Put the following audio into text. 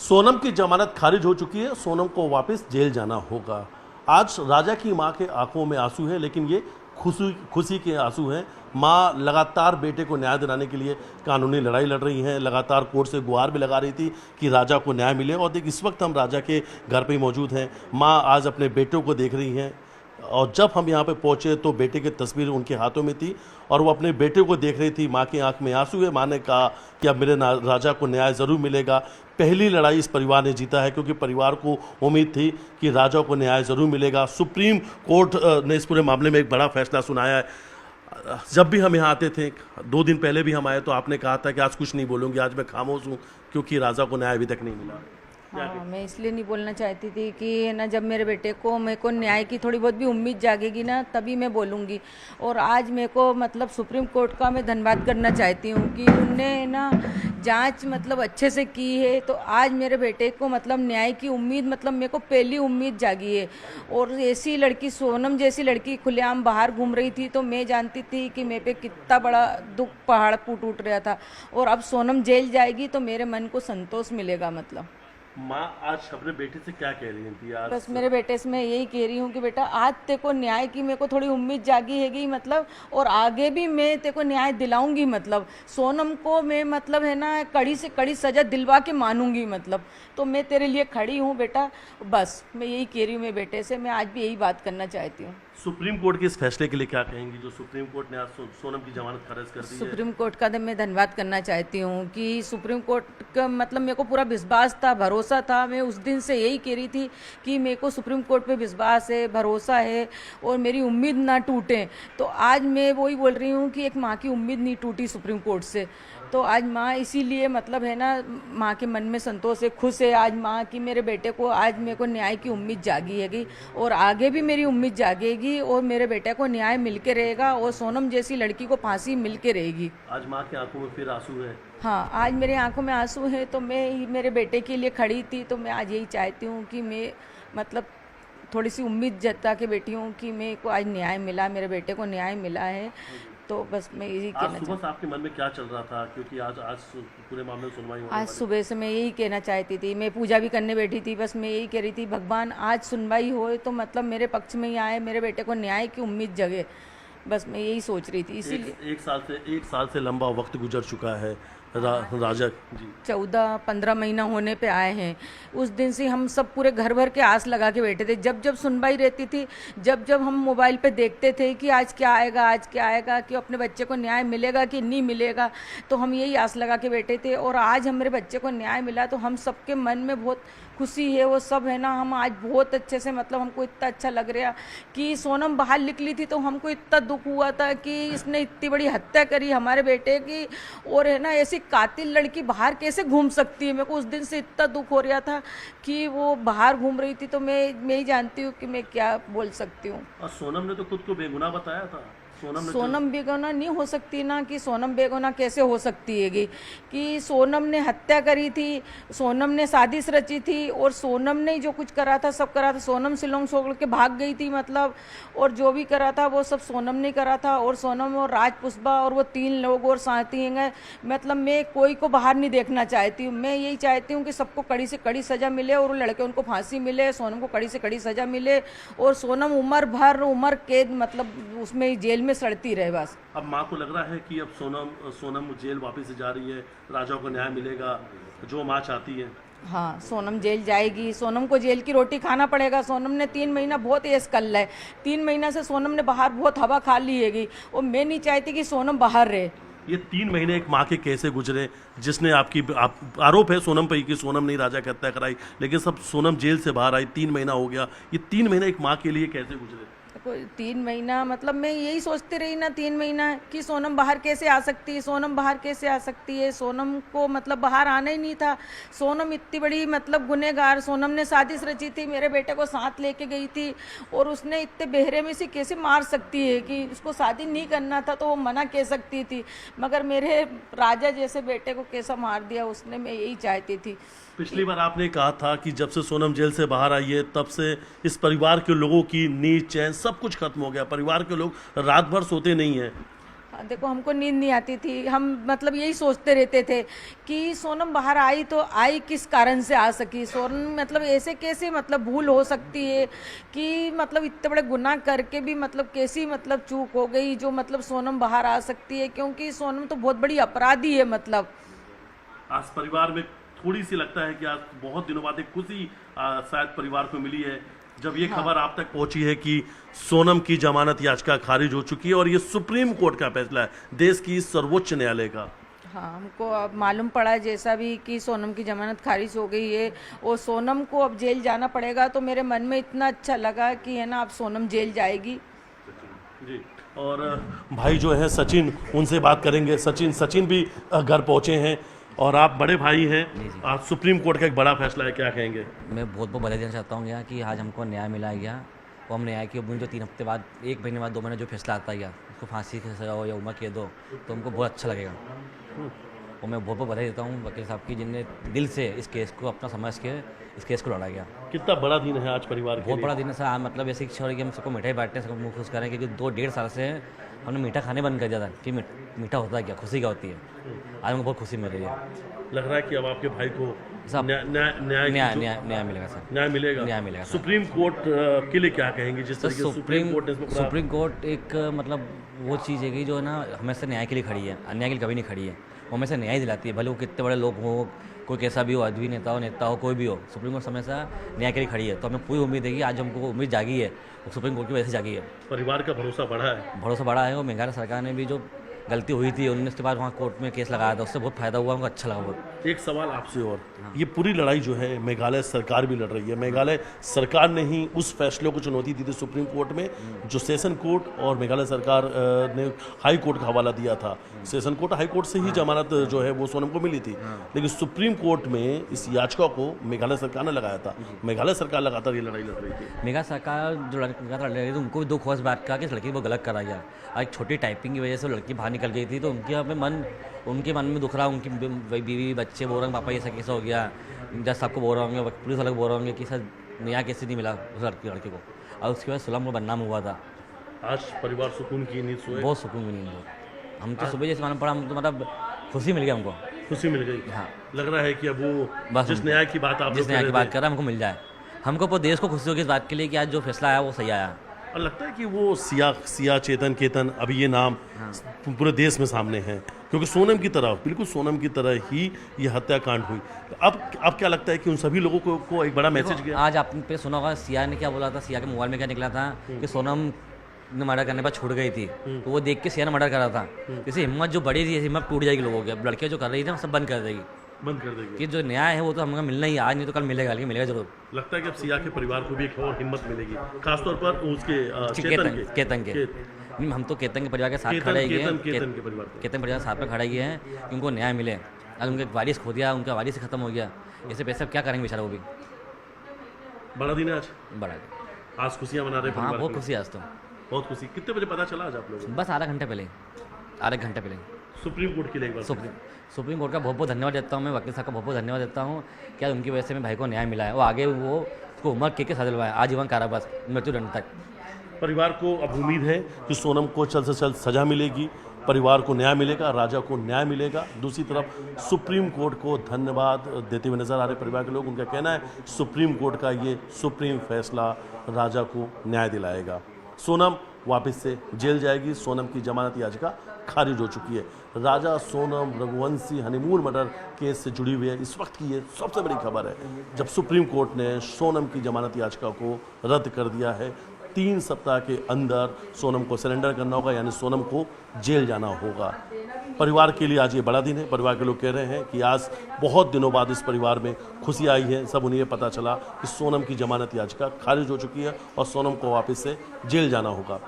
सोनम की जमानत खारिज हो चुकी है। सोनम को वापस जेल जाना होगा। आज राजा की मां के आंखों में आंसू है, लेकिन ये खुशी खुशी के आंसू हैं। मां लगातार बेटे को न्याय दिलाने के लिए कानूनी लड़ाई लड़ रही हैं। लगातार कोर्ट से गुहार भी लगा रही थी कि राजा को न्याय मिले। और देख, इस वक्त हम राजा के घर पे ही मौजूद हैं। मां आज अपने बेटों को देख रही हैं, और जब हम यहाँ पे पहुँचे तो बेटे की तस्वीर उनके हाथों में थी और वो अपने बेटे को देख रही थी। माँ की आंख में आंसू है। माँ ने कहा कि अब मेरे राजा को न्याय ज़रूर मिलेगा। पहली लड़ाई इस परिवार ने जीता है, क्योंकि परिवार को उम्मीद थी कि राजा को न्याय ज़रूर मिलेगा। सुप्रीम कोर्ट ने इस पूरे मामले में एक बड़ा फैसला सुनाया है। जब भी हम यहाँ आते थे, 2 दिन पहले भी हम आए, तो आपने कहा था कि आज कुछ नहीं बोलूँगी, आज मैं खामोश हूँ क्योंकि राजा को न्याय अभी तक नहीं मिला। हाँ, मैं इसलिए नहीं बोलना चाहती थी कि है ना, जब मेरे बेटे को मेरे को न्याय की थोड़ी बहुत भी उम्मीद जागेगी ना, तभी मैं बोलूँगी। और आज मेरे को मतलब सुप्रीम कोर्ट का मैं धन्यवाद करना चाहती हूँ कि उनने ना जांच मतलब अच्छे से की है। तो आज मेरे बेटे को मतलब न्याय की उम्मीद, मतलब मेरे को पहली उम्मीद जागी है। और ऐसी लड़की, सोनम जैसी लड़की खुलेआम बाहर घूम रही थी, तो मैं जानती थी कि मेरे पे कितना बड़ा दुख पहाड़ टूट रहा था। और अब सोनम जेल जाएगी तो मेरे मन को संतोष मिलेगा। मतलब माँ आज अपने बेटे से क्या कह रही थी आज? बस मेरे बेटे से मैं यही कह रही हूँ कि बेटा, आज तेरे को न्याय की मेरे को थोड़ी उम्मीद जागी हैगी, मतलब और आगे भी मैं तेरे को न्याय दिलाऊंगी। मतलब सोनम को मैं मतलब है ना, कड़ी से कड़ी सजा दिलवा के मानूंगी। मतलब तो मैं तेरे लिए खड़ी हूँ बेटा। बस मैं यही कह रही हूँ मेरे बेटे से, मैं आज भी यही बात करना चाहती हूँ। सुप्रीम कोर्ट के इस फैसले के लिए क्या कहेंगी, जो सुप्रीम कोर्ट ने आज सोनम की जमानत खारिज कर दी है? सुप्रीम कोर्ट का मैं धन्यवाद करना चाहती हूँ कि सुप्रीम कोर्ट का मतलब मेरे को पूरा विश्वास था, भरोसा था। मैं उस दिन से यही कह रही थी कि मेरे को सुप्रीम कोर्ट पे विश्वास है, भरोसा है, और मेरी उम्मीद ना टूटे। तो आज मैं वही बोल रही हूँ कि एक माँ की उम्मीद नहीं टूटी सुप्रीम कोर्ट से। तो आज माँ इसीलिए मतलब है ना, माँ के मन में संतोष है, खुश है आज माँ कि मेरे बेटे को, आज मेरे को न्याय की उम्मीद जागी हैगी। और आगे भी मेरी उम्मीद जागेगी और मेरे बेटे को न्याय मिलके रहेगा और सोनम जैसी लड़की को फांसी मिलके रहेगी। आज माँ की आंखों में फिर आंसू है। हाँ, आज मेरी आंखों में आंसू हैं। तो मैं मेरे बेटे के लिए खड़ी थी। तो मैं आज यही चाहती हूँ कि मैं मतलब थोड़ी सी उम्मीद जता के बैठी हूँ कि मेरे को आज न्याय मिला, मेरे बेटे को न्याय मिला है। तो बस मैं यही कहना सुबह से आपके मन में क्या चल रहा था, क्योंकि आज आज पूरे मामले में सुनवाई होने आज सुबह से मैं यही कहना चाहती थी। मैं पूजा भी करने बैठी थी। बस मैं यही कह रही थी, भगवान आज सुनवाई हो तो मतलब मेरे पक्ष में ही आए, मेरे बेटे को न्याय की उम्मीद जगे। बस मैं यही सोच रही थी। इसीलिए एक साल से लंबा वक्त गुजर चुका है। राजा जी 14-15 महीना होने पे आए हैं। उस दिन से हम सब पूरे घर भर के आस लगा के बैठे थे। जब जब सुनवाई रहती थी, जब जब हम मोबाइल पे देखते थे कि आज क्या आएगा, आज क्या आएगा, कि अपने बच्चे को न्याय मिलेगा कि नहीं मिलेगा, तो हम यही आस लगा के बैठे थे। और आज हम मेरे बच्चे को न्याय मिला तो हम सबके मन में बहुत खुशी है। वो सब है ना, हम आज बहुत अच्छे से मतलब हमको इतना अच्छा लग रहा कि सोनम बाहर निकली थी तो हमको इतना दुख हुआ था कि इसने इतनी बड़ी हत्या करी हमारे बेटे की। और है ना, ऐसी कातिल लड़की बाहर कैसे घूम सकती है। मेरे को उस दिन से इतना दुख हो रहा था कि वो बाहर घूम रही थी। तो मैं ही जानती हूँ कि मैं क्या बोल सकती हूँ। और सोनम ने तो खुद को बेगुनाह बताया था। सोनम बेगुनाह नहीं हो सकती ना, कि सोनम बेगुनाह कैसे हो सकती हैगी, कि सोनम ने हत्या करी थी, सोनम ने साजिश रची थी, और सोनम ने जो कुछ करा था सब करा था। सोनम शिलोंग छोड़ के भाग गई थी मतलब, और जो भी करा था वो सब सोनम ने करा था। और सोनम और राज पुष्पा और वो 3 लोग और साथी हैं। मतलब मैं कोई को बाहर नहीं देखना चाहती हूँ। मैं यही चाहती हूँ कि सबको कड़ी से कड़ी सज़ा मिले और लड़के उनको फांसी मिले, सोनम को कड़ी से कड़ी सज़ा मिले, और सोनम उम्र कैद मतलब उसमें जेल में सड़ती रहे बस। अब माँ को लग रहा है कि अब सोनम जेल वापस जा रही है, राजा को न्याय मिलेगा, जो माँ चाहती है। हाँ, सोनम जेल जाएगी, सोनम को जेल की रोटी खाना पड़ेगा। सोनम ने 3 महीना बहुत ऐश कर लिया है। 3 महीना से सोनम ने बाहर बहुत हवा खा ली हैगी, और मैं नहीं चाहती कि सोनम बाहर रहे। ये 3 महीने एक माँ के कैसे गुजरे, जिसने आरोप है सोनम पे कि सोनम ने राजा की हत्या कराई, लेकिन सब सोनम जेल से बाहर आई, 3 महीना हो गया। ये 3 महीने एक माँ के लिए कैसे गुजरे? 3 महीना मतलब मैं यही सोचती रही ना, 3 महीना कि सोनम बाहर कैसे आ सकती है, सोनम बाहर कैसे आ सकती है। सोनम को मतलब बाहर आना ही नहीं था। सोनम इतनी बड़ी मतलब गुनहगार, सोनम ने साजिश रची थी, मेरे बेटे को साथ लेके गई थी, और उसने इतने बहरे में से कैसे मार सकती है, कि उसको शादी नहीं करना था तो वो मना कह सकती थी, मगर मेरे राजा जैसे बेटे को कैसा मार दिया उसने। मैं यही चाहती थी। पिछली बार आपने कहा था कि जब से सोनम जेल से बाहर आई है तब से इस परिवार के लोगों की नींद चैन सब कुछ खत्म हो गया। परिवार के लोग रात भर सोते नहीं हैं। देखो हमको नींद नहीं आती थी, हम मतलब यही सोचते रहते थे कि सोनम बाहर आई तो आई किस कारण से आ सकी, सोनम मतलब ऐसे कैसे मतलब भूल हो सकती है कि मतलब इतने बड़े गुनाह करके भी मतलब कैसी मतलब चूक हो गई जो मतलब सोनम बाहर आ सकती है, क्योंकि सोनम तो बहुत बड़ी अपराधी है। मतलब आज परिवार में थोड़ी सी लगता है कि आज बहुत दिनों बाद एक खुशी शायद परिवार को मिली है जब ये खबर आप तक पहुंची है कि सोनम की जमानत याचिका खारिज हो चुकी है और ये सुप्रीम कोर्ट का फैसला है, देश की सर्वोच्च न्यायालय का। हाँ, हमको अब मालूम पड़ा जैसा भी कि सोनम की जमानत खारिज हो गई है और सोनम को अब जेल जाना पड़ेगा, तो मेरे मन में इतना अच्छा लगा कि है ना अब सोनम जेल जाएगी। जी, और भाई जो है सचिन, उनसे बात करेंगे। सचिन भी घर पहुंचे हैं और आप बड़े भाई हैं। आज सुप्रीम कोर्ट का एक बड़ा फैसला है, क्या कहेंगे? मैं बहुत बहुत बधाई देना चाहता हूँ यहाँ कि आज हमको न्याय मिला गया और हम न्याय की उम्मीद जो 3 हफ्ते बाद, 1 महीने बाद, 2 महीने जो फैसला आता गया, उसको फांसी की सजा हो या उम्र कैद हो, तो हमको बहुत अच्छा लगेगा। और मैं बहुत बहुत बधाई देता हूँ वकील साहब की, जिनने दिल से इस केस को अपना समझ के इस केस को लड़ा गया। कितना बड़ा दिन है आज परिवार के बहुत लिए? बड़ा दिन है सर। आज मतलब ऐसी इच्छा हो रही कि हम सबको मिठाई बांटने, सबको मुँह खुश करें, क्योंकि 2-1.5 साल से हमने मीठा खाने बंद कर दिया था कि मीठा होता है क्या, खुशी क्या होती है। आज हमको बहुत खुशी मिल रही है। लग रहा है कि अब आपके भाई को सब न्याय मिलेगा सर। न्याय मिलेगा। न्याय मिलेगा सर। सुप्रीम कोर्ट के लिए क्या कहेंगे? जिस तरीके से सुप्रीम कोर्ट एक मतलब वो चीज़ है कि जो है ना हमेशा न्याय के लिए खड़ी है, अन्याय के लिए कभी नहीं खड़ी है। वो हमेशा न्याय दिलाती है, भले वो कितने बड़े लोग हो, कोई कैसा भी हो, आदमी नेता हो, कोई भी हो, सुप्रीम कोर्ट हमेशा न्याय के लिए खड़ी है। तो हमें पूरी उम्मीद है कि आज हमको उम्मीद जागी है, वो सुप्रीम कोर्ट की वजह से जागी है। परिवार का भरोसा बढ़ा है। भरोसा बढ़ा है। और मेघालय सरकार ने भी जो गलती हुई थी उन्होंने उसके बाद वहाँ कोर्ट में केस लगाया था, उससे बहुत फायदा हुआ, हमको अच्छा लगा बहुत। एक सवाल आपसे और, ये पूरी लड़ाई जो है मेघालय सरकार भी लड़ रही है। मेघालय सरकार ने ही उस फैसले को चुनौती दी थी सुप्रीम कोर्ट में, जो सेशन कोर्ट और मेघालय सरकार ने हाई कोर्ट का हवाला दिया था। सेशन कोर्ट, हाई कोर्ट से ही जमानत जो है वो सोनम को मिली थी, लेकिन सुप्रीम कोर्ट में इस याचिका को मेघालय सरकार ने लगाया था। मेघालय सरकार लगातार ये लड़ाई लड़ रही थी। मेघालय सरकार जो लगातार लड़ रही थी, उनको भी दुख हुआ इस बात का कि इस लड़की को गलत करा गया। एक छोटी टाइपिंग की वजह से लड़की बाहर निकल गई थी, तो उनके मन में दुख रहा, उनकी बीवी बच्चे बोल रहे हैं पापा ये सब कैसा हो गया। जज साहब को बोल रहे होंगे, पुलिस वाले को बोल रहे होंगे कि सर न्याय कैसे नहीं मिला उस लड़के को, और उसके बाद सुलम को बदनाम हुआ था। आज परिवार सुकून की नींद सोए, बहुत सुकून की नींद हो। हम तो सुबह जैसे मालूम पड़ा, हम तो मतलब खुशी मिल गई हमको, खुशी मिल गई। हाँ, लग रहा है कि अब वो बस जिस न्याय की बात आप जिस न्याय की बात कर रहा है हमको मिल जाए। हमको पूरे देश को खुशी होगी इस बात के लिए कि आज जो फैसला आया वो सही आया। और लगता है कि वो सिया चेतन केतन, अभी ये नाम पूरे देश में सामने है, क्योंकि सोनम की तरह, बिल्कुल सोनम की तरह ही ये हत्याकांड हुई। अब क्या लगता है कि उन सभी लोगों को एक बड़ा मैसेज गया? आज आपने सुना होगा सिया ने क्या बोला था, सिया के मोबाइल में क्या निकला था कि सोनम ने मर्डर करने पर छूट गई थी, तो वो देख के सिया ने मर्डर करा था। जैसे हिम्मत जो बढ़ी थी, हिम्मत टूट जाएगी लोगों की। अब लड़कियां जो कर रही थी सब बंद कर देगी, बंद कर देगी कि जो न्याय है वो तो हमको मिलना ही, आज नहीं तो कल मिलेगा, लेकिन मिलेगा जरूर। लगता है कि अब सिया के परिवार को भी एक और हिम्मत मिलेगी, खासतौर पर उसके केतन के हम तो केतन के परिवार के साथ खड़े हैं, केतन के परिवार के साथ में खड़े हैं कि उनको न्याय मिले। आज उनके वारिस खो दिया, उनका वारिस खत्म हो गया, ऐसे पैसे क्या करेंगे बेचारा वो भी। बड़ा दिन है आज, बड़ा आज खुशियां मना रहे हैं। हाँ, बहुत खुशी आज तो, बहुत खुशी। कितने बजे पता चला आज आप लोगों को? बस आधा घंटे पहले। सुप्रीम कोर्ट के लिए एक बार सुप्रीम कोर्ट का बहुत बहुत धन्यवाद देता हूँ मैं, वकील साहब का बहुत बहुत धन्यवाद देता हूँ कि आज उनकी वजह से मेरे भाई को न्याय मिला है। वो आगे वो उसको उम्र के सजा दिलवाया, आजीवन कारावास, मृत्युदंड तक। परिवार को अब उम्मीद है कि सोनम को जल्द से जल्द सजा मिलेगी, परिवार को न्याय मिलेगा, राजा को न्याय मिलेगा। दूसरी तरफ सुप्रीम कोर्ट को धन्यवाद देते हुए नजर आ रहे परिवार के लोग। उनका कहना है सुप्रीम कोर्ट का ये सुप्रीम फैसला राजा को न्याय दिलाएगा। सोनम वापस से जेल जाएगी, सोनम की जमानत याचिका खारिज हो चुकी है। Raja Sonam Raghuvanshi honeymoon murder case से जुड़ी हुई है। इस वक्त की ये सबसे बड़ी खबर है जब सुप्रीम कोर्ट ने सोनम की जमानत याचिका को रद्द कर दिया है। 3 सप्ताह के अंदर सोनम को सरेंडर करना होगा, यानी सोनम को जेल जाना होगा। परिवार के लिए आज ये बड़ा दिन है। परिवार के लोग कह रहे हैं कि आज बहुत दिनों बाद इस परिवार में खुशी आई है। सब उन्हें पता चला कि सोनम की जमानत याचिका खारिज हो चुकी है और सोनम को वापस से जेल जाना होगा।